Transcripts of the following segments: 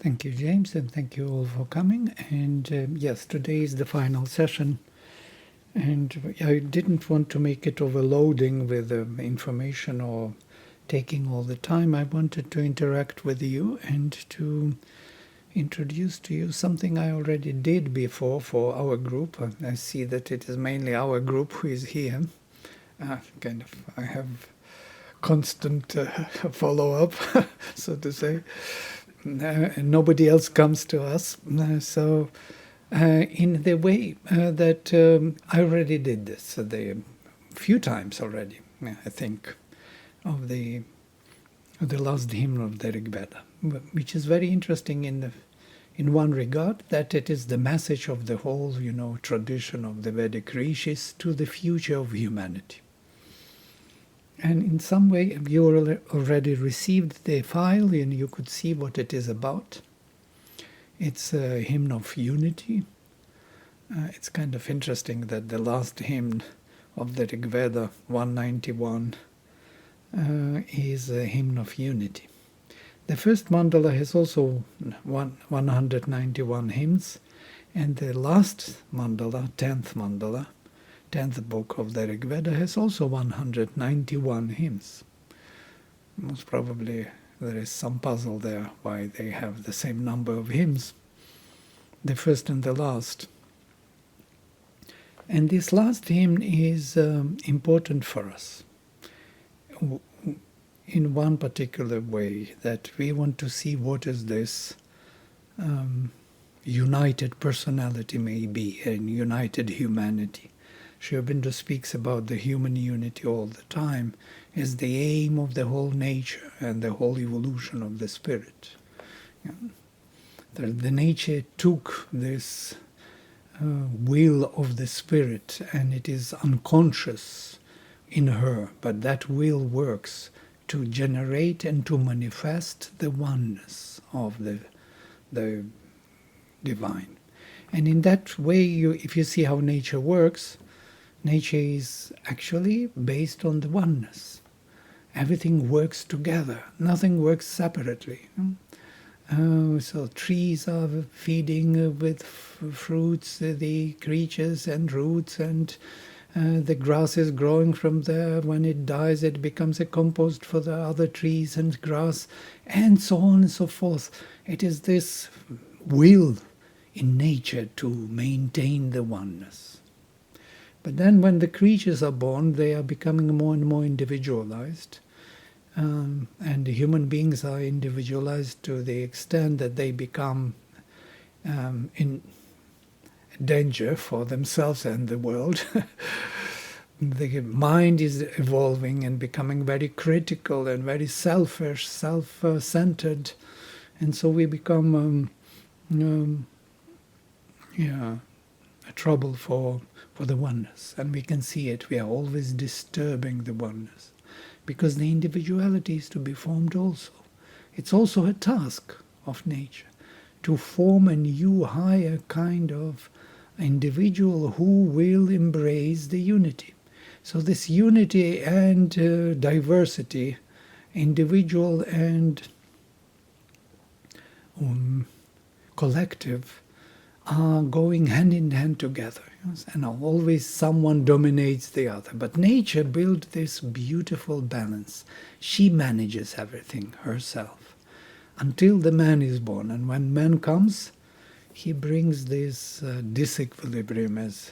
Thank you, James, and thank you all for coming. And yes, today is the final session. And I didn't want to make it overloading with information or taking all the time. I wanted to interact with you and to introduce to you something I already did before for our group. I see that it is mainly our group who is here. I have constant follow-up, so to say. Nobody else comes to us. In the way that I already did this a few times already, I think, of the last hymn of the Rig Veda, which is very interesting in one regard, that it is the message of the whole, tradition of the Vedic rishis to the future of humanity. And in some way, you already received the file and you could see what it is about. It's a hymn of unity. It's kind of interesting that the last hymn of the Rig Veda, 191, is a hymn of unity. The first mandala has also 191 hymns, and the last mandala, 10th book of the Rig Veda, has also 191 hymns. Most probably there is some puzzle there why they have the same number of hymns, the first and the last. And this last hymn is important for us in one particular way, that we want to see what is this united personality may be, and united humanity. Sri Aurobindo speaks about the human unity all the time as the aim of the whole nature and the whole evolution of the spirit. The nature took this will of the spirit, and it is unconscious in her, but that will works to generate and to manifest the oneness of the divine. And in that way, if you see how nature works, nature is actually based on the oneness. Everything works together. Nothing works separately. So trees are feeding with fruits the creatures and roots, and the grass is growing from there. When it dies, it becomes a compost for the other trees and grass, and so on and so forth. It is this will in nature to maintain the oneness. But then when the creatures are born, they are becoming more and more individualized. And the human beings are individualized to the extent that they become in danger for themselves and the world. The mind is evolving and becoming very critical and very selfish, self-centered. And so we become a trouble for the oneness. And we can see it. We are always disturbing the oneness, because the individuality is to be formed also. It's also a task of nature to form a new, higher kind of individual who will embrace the unity. So this unity and diversity, individual and collective, are going hand in hand together. Yes? And always someone dominates the other. But nature built this beautiful balance. She manages everything herself until the man is born. And when man comes, he brings this disequilibrium, as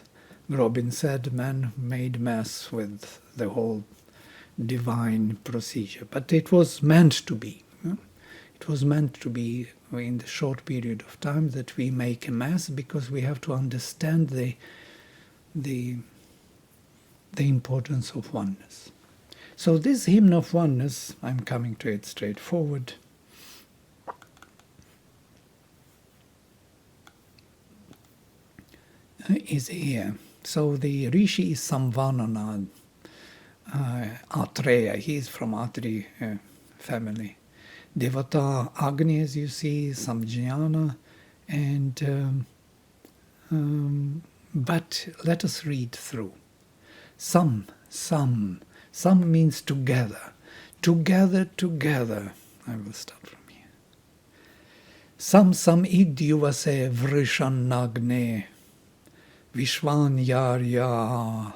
Robin said. Man made mess with the whole divine procedure. But it was meant to be. It was meant to be in the short period of time that we make a mess, because we have to understand the importance of oneness. So this hymn of oneness, I'm coming to it straightforward, is here. So the Rishi is Samvanana Atreya. He is from Atri family. Devata Agni, as you see, Samjnana, and but let us read through. Some means together. Together. I will start from here. Sam idyuvase vrishannagne Vishvanyarya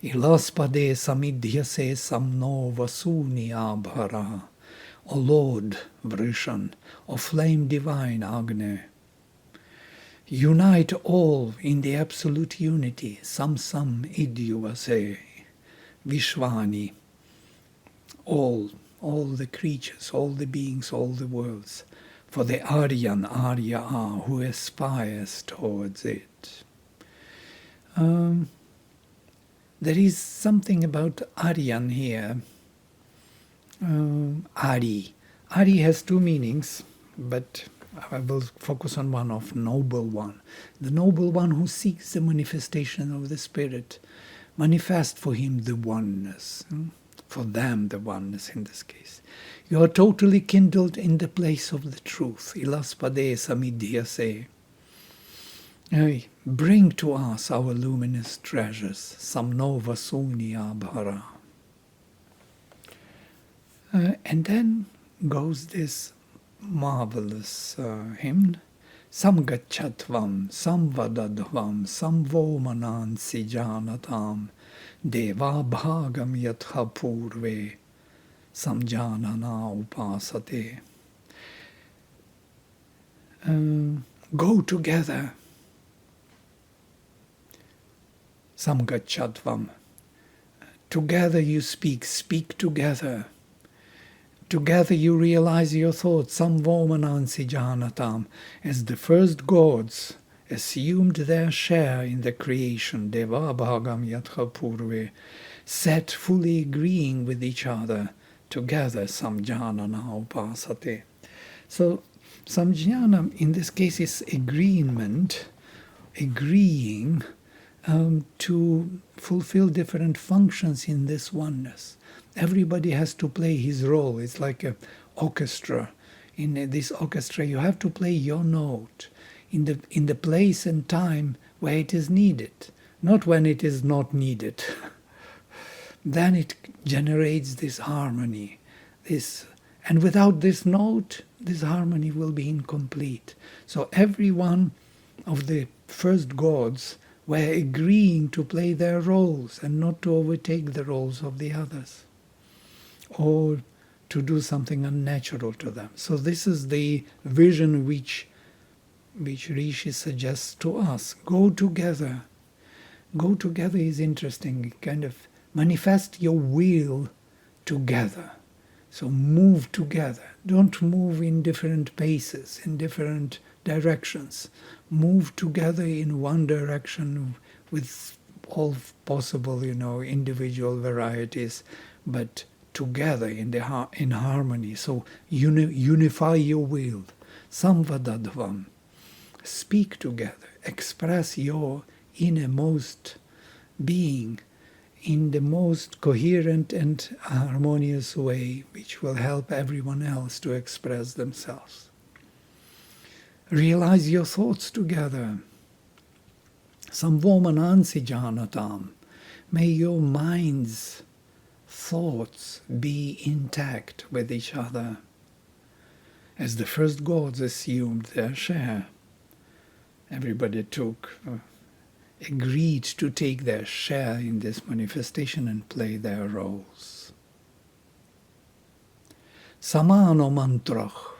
Ilaspade samidhyase samno vasuni abhara. O Lord Vrishan, O flame divine Agne, unite all in the absolute unity, sam idyuvase, Vishvani, all the creatures, all the beings, all the worlds, for the Aryan, Arya, who aspires towards it. There is something about Aryan here. Ari. Ari has two meanings, but I will focus on one of noble one. The noble one who seeks the manifestation of the Spirit. Manifest for him the oneness. For them, the oneness in this case. You are totally kindled in the place of the truth. Ilaspade samidhyase. Bring to us our luminous treasures. Samno vasuni abhara. And then goes this marvelous hymn. Samgachatvam, samvadadvam, samvomanansi janatam, deva bhagam yatha purve, samjanana upasate. Go together. Samgachatvam. Together you speak together. Together you realize your thoughts, samvomanansi janatam, as the first gods assumed their share in the creation, deva bhagam yatha purve, set fully agreeing with each other, together samjanana upasate. So samjnana in this case is agreement, agreeing to fulfill different functions in this oneness. Everybody has to play his role. It's like an orchestra. In this orchestra, you have to play your note in the place and time where it is needed, not when it is not needed. Then it generates this harmony. And without this note, this harmony will be incomplete. So every one of the first gods were agreeing to play their roles and not to overtake the roles of the others, or to do something unnatural to them. So this is the vision which Rishi suggests to us. Go together. Go together is interesting. Kind of manifest your will together. So move together. Don't move in different paces, in different directions. Move together in one direction with all possible, individual varieties, but together in harmony. So unify your will. Samvadadvam. Speak together. Express your innermost being in the most coherent and harmonious way, which will help everyone else to express themselves. Realize your thoughts together. Samvomanansi janatam. May your mind's thoughts be intact with each other, as the first gods assumed their share. Everybody agreed to take their share in this manifestation and play their roles. Samano mantrach.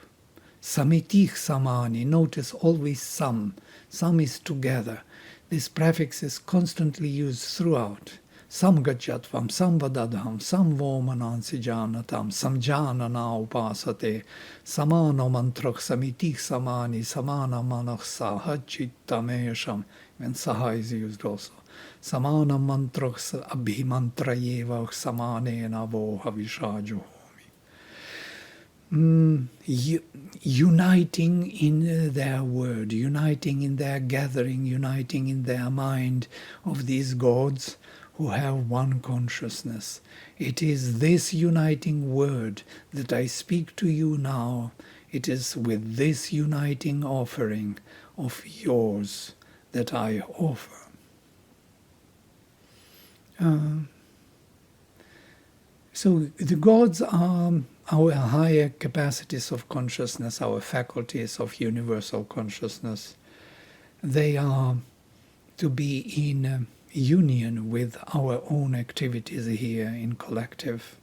Samitich samani. Notice always sam. Sam is together. This prefix is constantly used throughout. Samgachatvam, samvadadham, samvomanansi janatam, samjanana upasate, samano mantrach samitich samani, samana manach sahachittamesham. When saha is used also. Samana mantrach abhimantrayeva samanena voha vishajo. Uniting in their word, uniting in their gathering, uniting in their mind of these gods who have one consciousness. It is this uniting word that I speak to you now. It is with this uniting offering of yours that I offer. So the gods are our higher capacities of consciousness, our faculties of universal consciousness, they are to be in union with our own activities here in collective.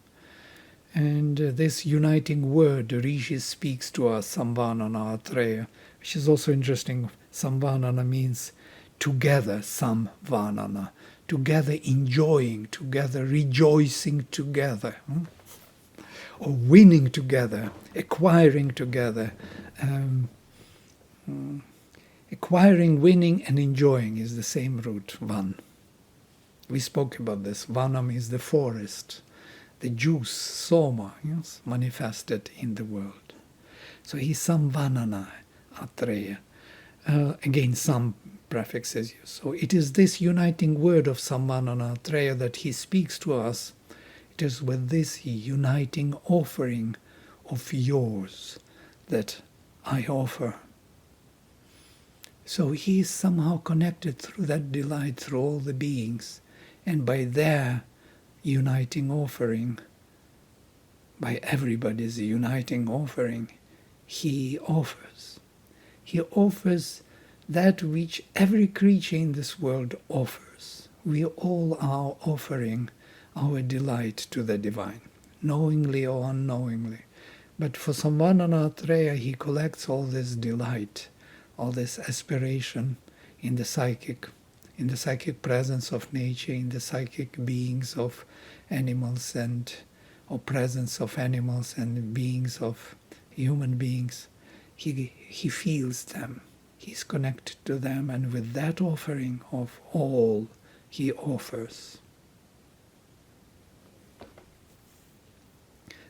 And this uniting word, Rishi speaks to us, Samvanana Atreya, which is also interesting. Samvanana means together, Samvanana, together enjoying, together rejoicing together, or winning together, acquiring together. Acquiring, winning, and enjoying is the same root, van. We spoke about this. Vanam is the forest, the juice, soma, yes, manifested in the world. So he's samvanana, atreya. Again, some prefixes used. So it is this uniting word of samvanana, atreya that he speaks to us. It is with this uniting offering of yours that I offer. So he is somehow connected through that delight through all the beings, and by their uniting offering, by everybody's uniting offering, he offers. He offers that which every creature in this world offers. We all are offering our delight to the divine, knowingly or unknowingly. But for Samvanana Atreya, he collects all this delight, all this aspiration in the psychic presence of nature, in the psychic beings of animals or presence of animals and beings of human beings. He feels them, he's connected to them, and with that offering of all, he offers.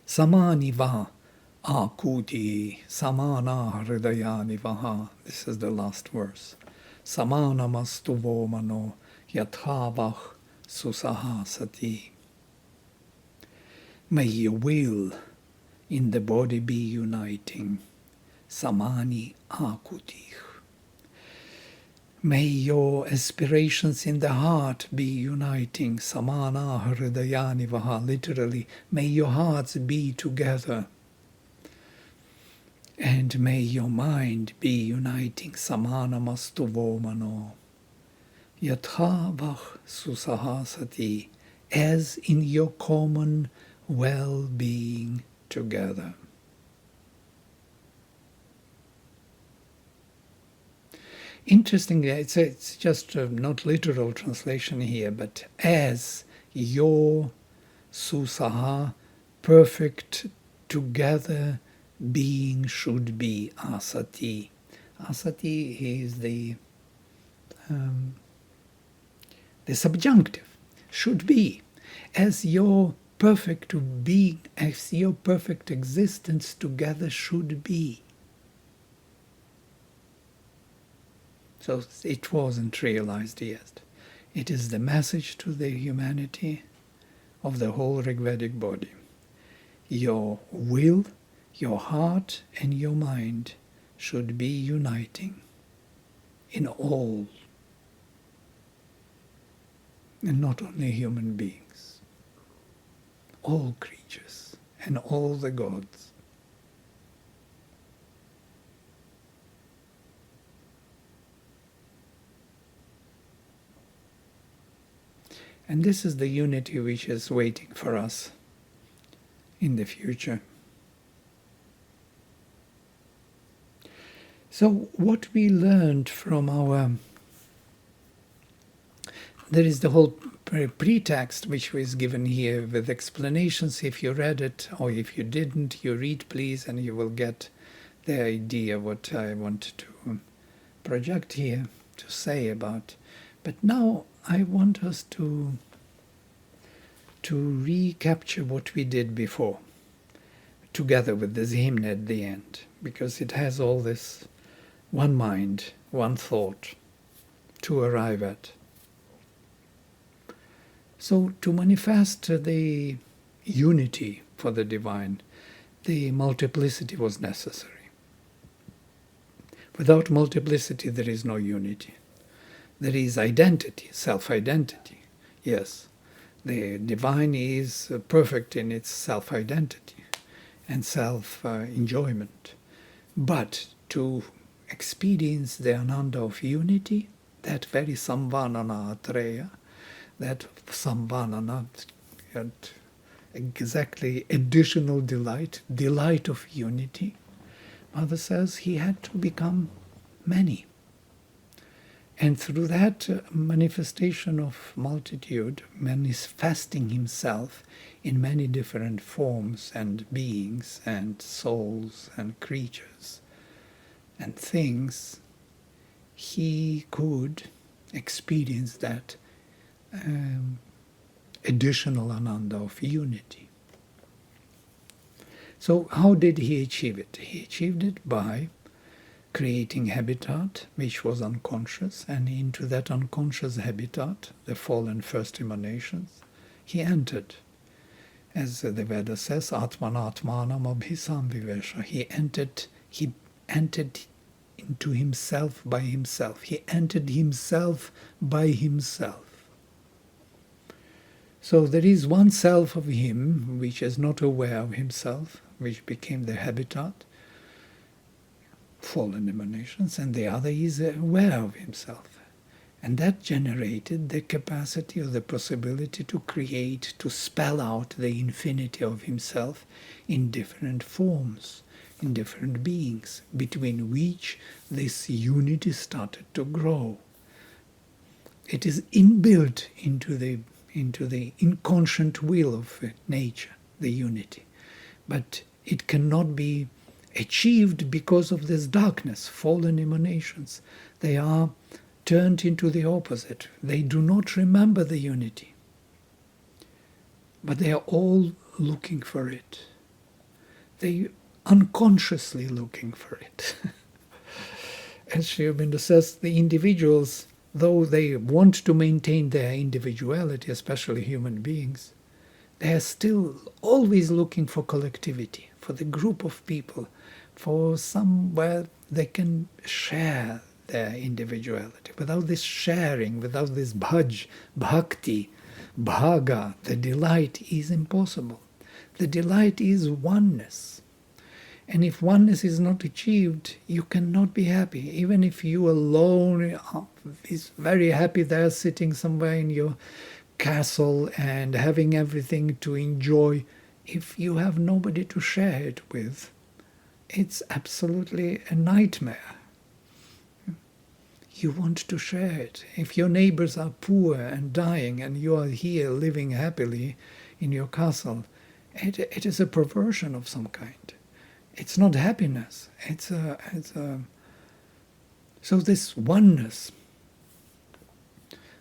Samani va akuti, samana hridayani vaha. This is the last verse. Samanamastu vomano yathavah susahasati. May your will in the body be uniting. Samani akutih. May your aspirations in the heart be uniting. Samana hridayani vaha. Literally, may your hearts be together. And may your mind be uniting. Samana mastu vomano. Yathavah susahasati. As in your common well-being together. Interestingly, it's just a not literal translation here, but as your susaha, perfect together being should be, asati. Asati is the subjunctive, should be. As your perfect being, as your perfect existence together should be. So it wasn't realized yet. It is the message to the humanity of the whole Rigvedic body. Your will, your heart, and your mind should be uniting in all, and not only human beings, all creatures and all the gods. And this is the unity which is waiting for us in the future. So what we learned from there is the whole pretext which was given here with explanations. If you read it, or if you didn't, you read please, and you will get the idea what I wanted to project here, to say about. But now I want us to recapture what we did before, together with this hymn at the end, because it has all this one mind, one thought to arrive at. So to manifest the unity for the divine, the multiplicity was necessary. Without multiplicity there is no unity. There is identity, self-identity. Yes, the divine is perfect in its self-identity. and self-enjoyment. But to experience the ananda of unity, that very samvanana atreya, that samvanana, that exactly additional delight, delight of unity, Mother says he had to become many. And through that manifestation of multitude, manifesting himself in many different forms and beings and souls and creatures and things, he could experience that additional ananda of unity. So how did he achieve it? He achieved it by creating habitat which was unconscious, and into that unconscious habitat, the fallen first emanations, he entered. As the Veda says, Atman Atmanam Abhisam Vivesha. He entered into himself by himself. He entered himself by himself. So there is one self of him which is not aware of himself, which became the habitat, fallen emanations, and the other is aware of himself. And that generated the capacity or the possibility to create, to spell out the infinity of himself in different forms, in different beings, between which this unity started to grow. It is inbuilt into the inconscient will of nature, the unity. But it cannot be achieved because of this darkness, fallen emanations. They are turned into the opposite. They do not remember the unity, but they are all looking for it. They unconsciously looking for it. As Sri Aurobindo says, the individuals, though they want to maintain their individuality, especially human beings, they are still always looking for collectivity, for the group of people, for somewhere they can share their individuality. Without this sharing, without this bhakti, bhaga, the delight is impossible. The delight is oneness. And if oneness is not achieved, you cannot be happy. Even if you alone is very happy there sitting somewhere in your castle and having everything to enjoy, if you have nobody to share it with, it's absolutely a nightmare. You want to share it. If your neighbors are poor and dying and you are here living happily in your castle, it is a perversion of some kind. It's not happiness. So this oneness,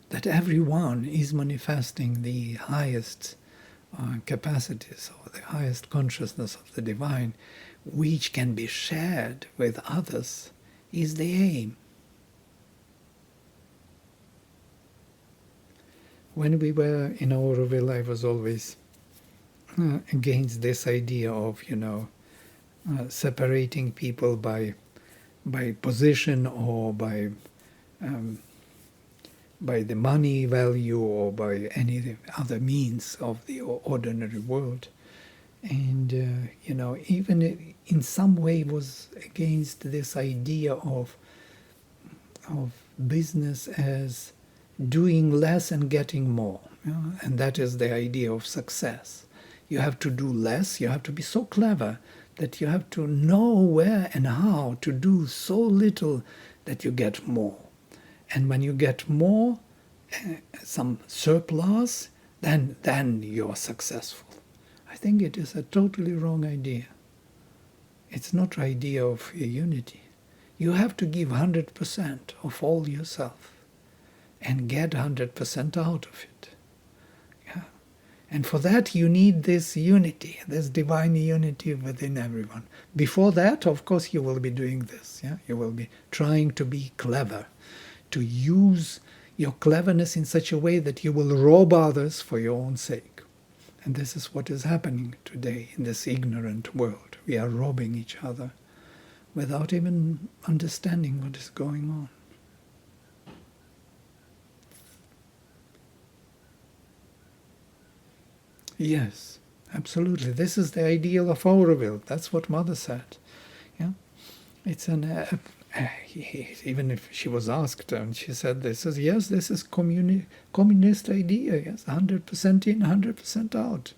that everyone is manifesting the highest capacities or the highest consciousness of the divine, which can be shared with others, is the aim. When we were in Auroville, I was always against this idea of, separating people by position or by the money value or by any other means of the ordinary world. And, even in some way was against this idea of business as doing less and getting more. And that is the idea of success. You have to do less, you have to be so clever that you have to know where and how to do so little that you get more. And when you get more, some surplus, then you're successful. I think it is a totally wrong idea. It's not an idea of unity. You have to give 100% of all yourself and get 100% out of it. Yeah. And for that you need this unity, this divine unity within everyone. Before that, of course, you will be doing this. Yeah? You will be trying to be clever, to use your cleverness in such a way that you will rob others for your own sake. And this is what is happening today in this ignorant world. We are robbing each other without even understanding what is going on. Yes. Absolutely. This is the ideal of our will. That's what Mother said. Yeah. It's even if she was asked and she said this is, yes, this is communist idea. Yes, 100% in, 100% out.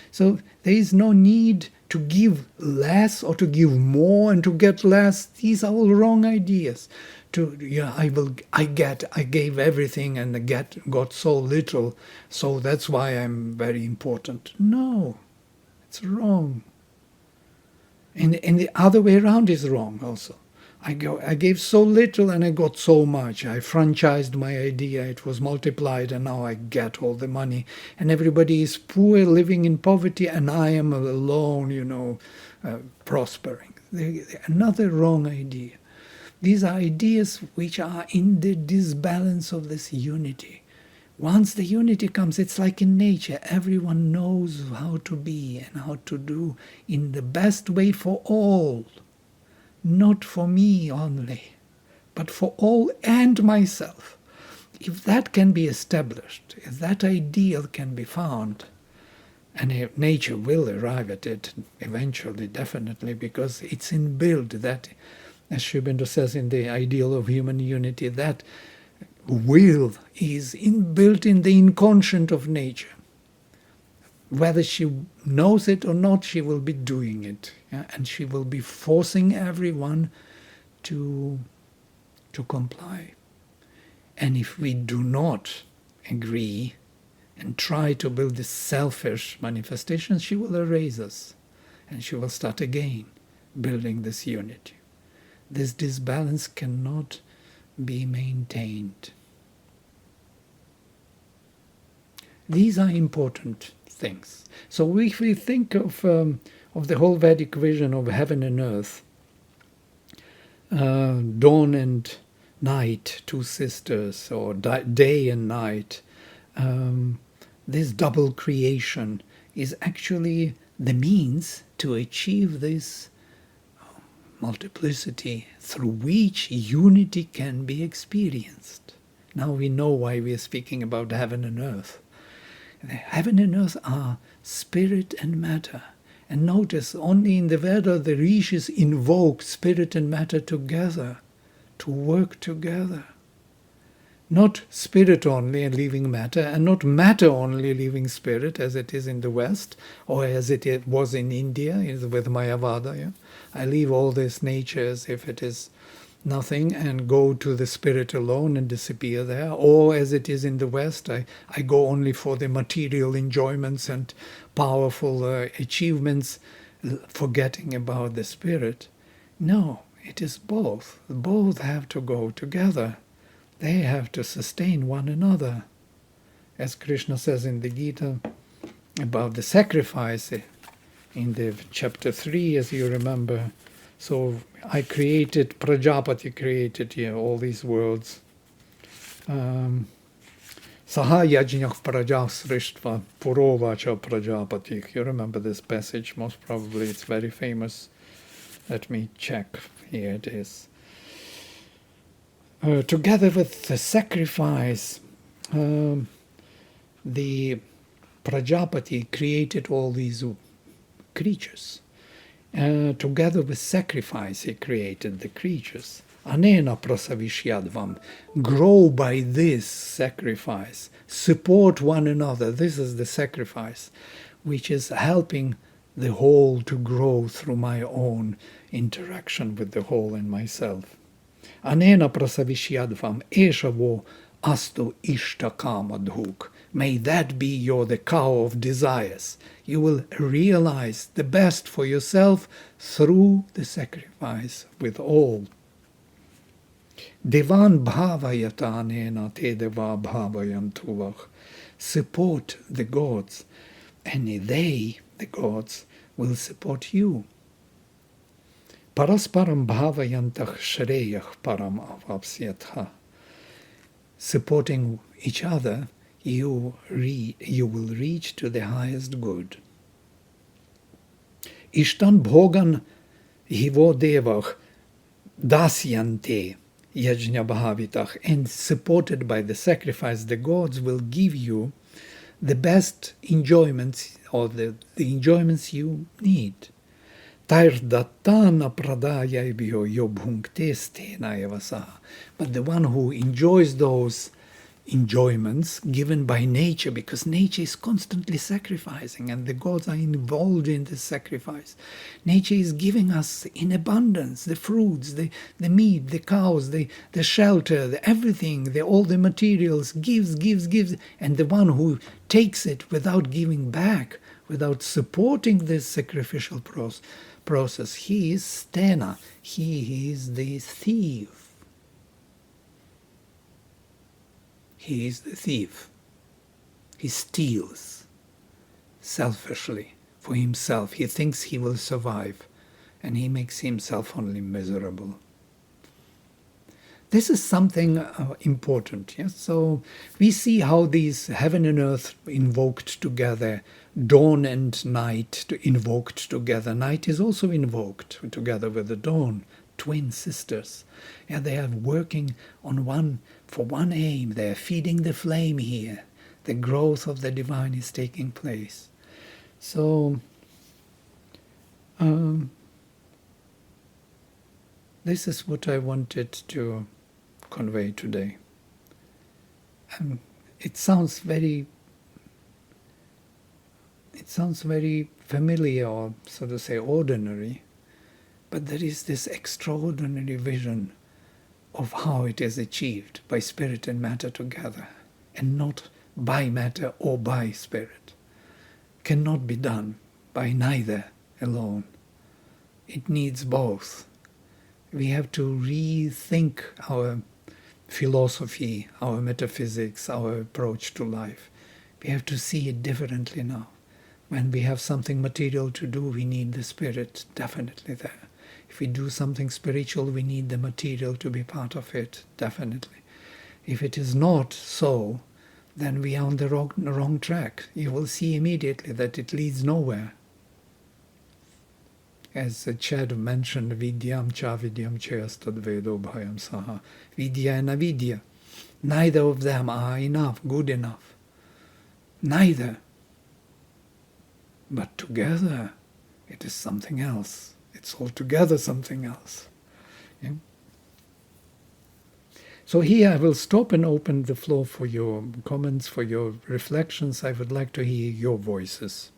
So there is no need to give less or to give more and to get less. These are all wrong ideas. I gave everything and got so little, so that's why I'm very important. No, it's wrong. And the other way around is wrong also. I gave so little and I got so much. I franchised my idea, it was multiplied, and now I get all the money. And everybody is poor, living in poverty, and I am alone, prospering. Another wrong idea. These are ideas which are in the disbalance of this unity. Once the unity comes, it's like in nature. Everyone knows how to be and how to do in the best way for all. Not for me only, but for all and myself. If that can be established, if that ideal can be found, and nature will arrive at it eventually, definitely, because it's inbuilt that, as Sri Aurobindo says in the ideal of human unity, that will is inbuilt in the inconscient of nature. Whether she knows it or not, she will be doing it. Yeah? And she will be forcing everyone to comply. And if we do not agree and try to build this selfish manifestation, she will erase us. And she will start again building this unity. This disbalance cannot be maintained. These are important things. So if we think of the whole Vedic vision of heaven and earth, dawn and night, two sisters, or day and night, this double creation is actually the means to achieve this multiplicity through which unity can be experienced. Now we know why we are speaking about heaven and earth. Heaven and earth are spirit and matter. And notice, only in the Veda the rishis invoke spirit and matter together, to work together. Not spirit only and leaving matter, and not matter only leaving spirit, as it is in the West, or as it was in India with Mayavada. Yeah? I leave all this nature as if it is nothing and go to the spirit alone and disappear there. Or as it is in the West, I go only for the material enjoyments and powerful achievements, forgetting about the spirit. No, it is both. Both have to go together. They have to sustain one another. As Krishna says in the Gita about the sacrifice in the chapter 3, as you remember. So I created, Prajapati created here all these worlds. Saha yajñah praja srishtva purovacha prajapati. You remember this passage, most probably it's very famous. Let me check. Here it is. Together with the sacrifice, the Prajapati created all these creatures. Together with sacrifice, he created the creatures. Anena prasavishyadvam. Grow by this sacrifice. Support one another. This is the sacrifice, which is helping the whole to grow through my own interaction with the whole and myself. Anena prasavishyadvam eshavo astu ishtakamadhuk. May that be the cow of desires. You will realize the best for yourself through the sacrifice with all. Devan bhavayata anena te deva bhavayantuvach. Support the gods, and they, the gods, will support you. Parasparam bhavayantach shreyach param avapsyatha. Supporting each other, you will reach to the highest good. Ishtan bhogan hivo devach dasyante yajna bhavitach. And supported by the sacrifice, the gods will give you the best enjoyments, or the enjoyments you need. Tairdattana pradaya ibhyo yobhunkte stena evasaha. But the one who enjoys those enjoyments given by nature, because nature is constantly sacrificing and the gods are involved in this sacrifice. Nature is giving us in abundance the fruits, the meat, the cows, the shelter, everything, all the materials, gives. And the one who takes it without giving back, without supporting this sacrificial process, he is stena, he is the thief. He is the thief. He steals selfishly for himself. He thinks he will survive, and he makes himself only miserable. This is something important. Yes? So we see how these heaven and earth invoked together, dawn and night invoked together. Night is also invoked together with the dawn. Twin sisters, and they are working on for one aim. They are feeding the flame here. The growth of the divine is taking place. So this is what I wanted to convey today. It sounds very familiar, or so to say ordinary. But there is this extraordinary vision of how it is achieved by spirit and matter together, and not by matter or by spirit. Cannot be done by neither alone. It needs both. We have to rethink our philosophy, our metaphysics, our approach to life. We have to see it differently now. When we have something material to do, we need the spirit definitely there. If we do something spiritual, we need the material to be part of it, definitely. If it is not so, then we are on the wrong track. You will see immediately that it leads nowhere. As Chad mentioned, vidyam cha vidyam chayastad vedo bhayam saha. Vidya and avidya. Neither of them are enough, good enough. Neither. But together, it is something else. It's altogether something else. Yeah? So here I will stop and open the floor for your comments, for your reflections. I would like to hear your voices.